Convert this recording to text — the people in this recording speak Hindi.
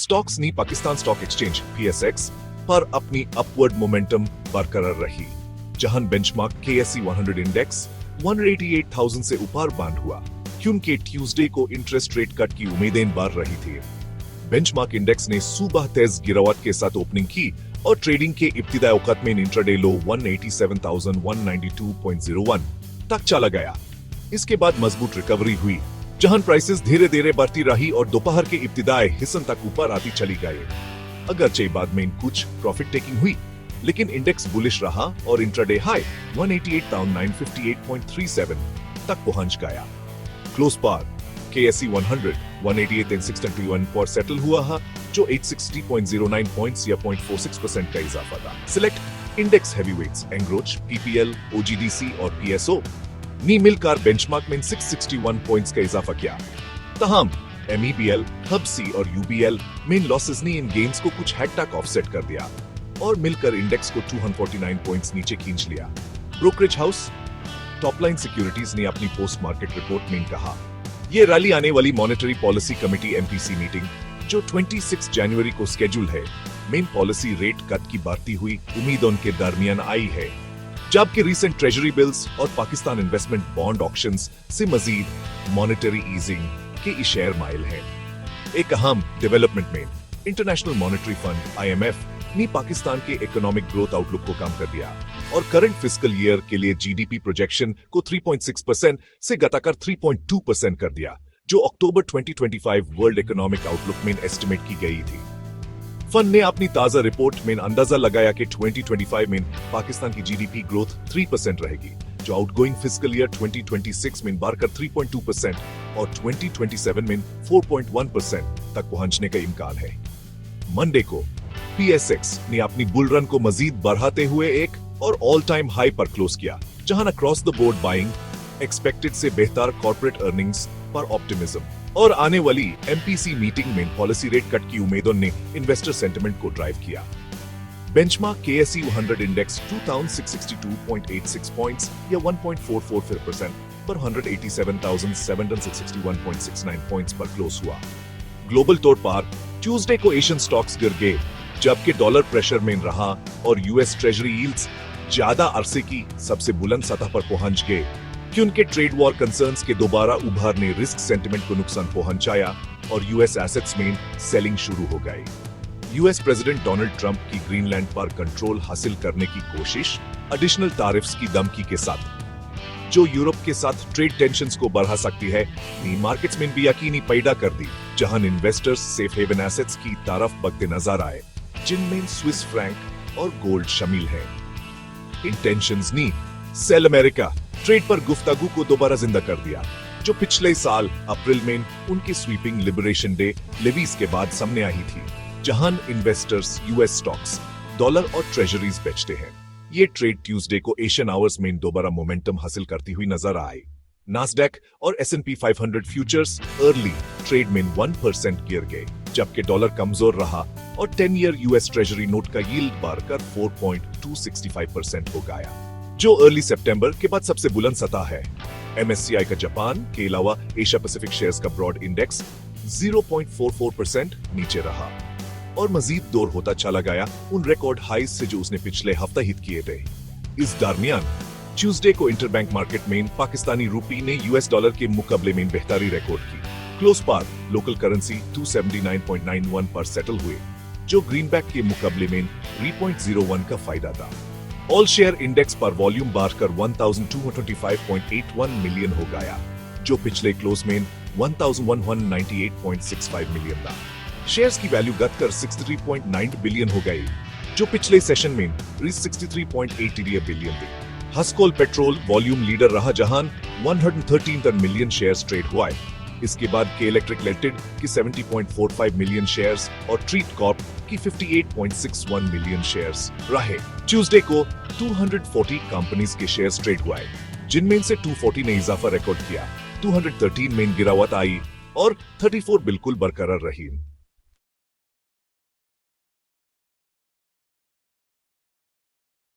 स्टॉक्स ने पाकिस्तान स्टॉक एक्सचेंज PSX पर अपनी अपवर्ड मोमेंटम बरकरार रही, जहां बेंचमार्क KSE 100 इंडेक्स 188,000 से ऊपर बंद हुआ, क्योंकि ट्यूसडे को इंटरेस्ट रेट कट की उम्मीदें बढ़ रही थी। बेंचमार्क इंडेक्स ने सुबह तेज गिरावट के साथ ओपनिंग की और ट्रेडिंग के इब्तिदाई औकत में इंट्राडे लो 187,192.01 तक चला गया। इसके बाद मजबूत रिकवरी हुई, जहां प्राइसेस धीरे धीरे बढ़ती रही और दोपहर के इब्तिदाई हिस्से तक ऊपर आती चली गई। अगरचे बाद में कुछ प्रॉफिट टेकिंग हुई, लेकिन इंडेक्स बुलिश रहा और इंट्राडे हाई 188,958.37 तक पहुंच गया। क्लोज पर KSE 100 188,621 पर सेटल हुआ है, जो 860.09 पॉइंट्स या 0.46% का इजाफा था। सिलेक्ट इंडेक्स हैवीवेट्स एंग्रोच, PPL, OGDC और PSO ने मिलकर बेंचमार्क में 661 पॉइंट्स का इजाफा किया। तहम MEBL, HUBC और UBL में लॉसेस ने इन गेन्स को कुछ हद तक ऑफसेट कर दिया और मिलकर इंडेक्स को 249 पॉइंट्स नीचे खींच लिया। ब्रोकरेज हाउस टॉपलाइन सिक्योरिटीज ने अपनी पोस्ट मार्केट रिपोर्ट में कहा, ये रैली आने वाली monetary policy committee MPC meeting जो 26 जनवरी को स्केड्यूल है, मेन पॉलिसी रेट कट की बढ़ती हुई उम्मीदों के दरमियान आई है, जबकि रीसेंट ट्रेजरी बिल्स और पाकिस्तान इन्वेस्टमेंट बॉन्ड ऑक्शंस से मजीद मॉनेटरी ईजिंग के इशारे माइल है। एक अहम डेवलपमेंट में इंटरनेशनल मॉनेटरी फंड IMF ने पाकिस्तान के इकोनॉमिक ग्रोथ आउटलुक को कम कर दिया और करंट फिस्कल ईयर के लिए GDP प्रोजेक्शन को 3.6% से घटाकर 3.2% कर दिया, जो अक्टूबर 2025 वर्ल्ड इकोनॉमिक आउटलुक में एस्टिमेट की गई थी। फंड ने अपनी ताजा रिपोर्ट में अंदाजा लगाया कि 2025 में पाकिस्तान की GDP ग्रोथ 3% रहेगी, जो आउटगोइंग फिस्कल ईयर 2026 में बढ़कर 3.2% और 2027 में 4.1% तक पहुंचने का इम्कान है। मंडे को PSX ने अपनी बुल रन को मजीद बढ़ाते हुए एक और ऑल टाइम हाई पर क्लोज किया, जहां across the board buying, expected से बेहतर कॉर्पोरेट अर्निंग्स पर ऑप्टिमिज्म और आने वाली MPC मीटिंग में पॉलिसी रेट कट की उम्मीदों ने इन्वेस्टर सेंटिमेंट को ड्राइव किया। बेंचमार्क KSE 100 इंडेक्स 2,662.86 पॉइंट्स या 1.44% पर 187,761.69 पॉइंट्स पर क्लोज हुआ। ग्लोबल तौर पर ट्यूसडे को एशियन स्टॉक्स गिर गए, जबकि डॉलर प्रेशर में रहा और US ट्रेजरी यील्ड्स ज्यादा अरसे की सबसे बुलंद सतह पर पहुंच गए, क्योंकि ट्रेड वॉर कंसर्न्स के दोबारा उभर ने रिस्क सेंटिमेंट को नुकसान पहुंचाया और US एसेट्स में सेलिंग शुरू हो गई। US प्रेसिडेंट डोनाल्ड ट्रंप की ग्रीनलैंड पर कंट्रोल हासिल करने की कोशिश एडिशनल टैरिफ्स की धमकी के साथ, जो यूरोप के साथ ट्रेड टेंशंस को बढ़ा सकती है, ने मार्केट्स में भी यकीनी पैदा कर दी, जहां इन्वेस्टर्स सेफ हेवन एसेट्स की तरफ बढ़ते नजर आए, जिनमें स्विस फ्रैंक और गोल्ड शामिल है। इन टेंशंस ने सेल अमेरिका ट्रेड पर गुफ्तगू को दोबारा जिंदा कर दिया, जो पिछले साल अप्रैल में उनके स्वीपिंग लिबरेशन डे लेवीज के बाद सामने आई थी, जहां इन्वेस्टर्स US स्टॉक्स, डॉलर और ट्रेजरीज बेचते हैं। ये ट्रेड ट्यूसडे को एशियन आवर्स में दोबारा मोमेंटम हासिल करती हुई नजर आई। नास्डैक और S&P 500 फ्यूचर्स अर्ली ट्रेड में 1% गिर गए, जबकि डॉलर कमजोर रहा और 10 ईयर US ट्रेजरी नोट का यील्ड बढ़कर 4.265% हो गया, जो अर्ली सितंबर के बाद सबसे बुलंद सतह है। MSCI का जापान के अलावा एशिया पैसिफिक शेयर्स का ब्रॉड इंडेक्स 0.44% नीचे रहा और मजीद दूर होता चला गया उन रिकॉर्ड हाइज से जो उसने पिछले हफ्ते हिट किए थे। इस दरमियान ट्यूसडे को इंटरबैंक मार्केट में पाकिस्तानी रूपी ने US डॉलर के मुकाबले में बेहतरी रिकॉर्ड की। क्लोज पर लोकल करेंसी 279.91 पर सेटल हुए, जो ग्रीनबैक के मुकाबले में 3.01 का फायदा था। ऑल शेयर इंडेक्स पर वॉल्यूम बढ़कर 1,225.81 मिलियन हो गया, जो पिछले क्लोज में 1,198.65 मिलियन था। शेयर्स की वैल्यू घटकर 63.9 बिलियन हो गई, जो पिछले सेशन में 63.83 बिलियन थी। हस्कोल पेट्रोल वॉल्यूम लीडर रहा, जहां 113 मिलियन शेयर्स ट्रेड हुआ। इसके बाद के इलेक्ट्रिक लिमिटेड की 70.45 मिलियन शेयर्स और ट्रीट कॉर्प की 58.61 मिलियन शेयर्स रहे। ट्यूसडे को 240 कंपनीज के शेयर्स ट्रेड हुए, जिनमें से 240 ने इजाफा रिकॉर्ड किया, 213 में गिरावट आई और 34 बिल्कुल बरकरार रही।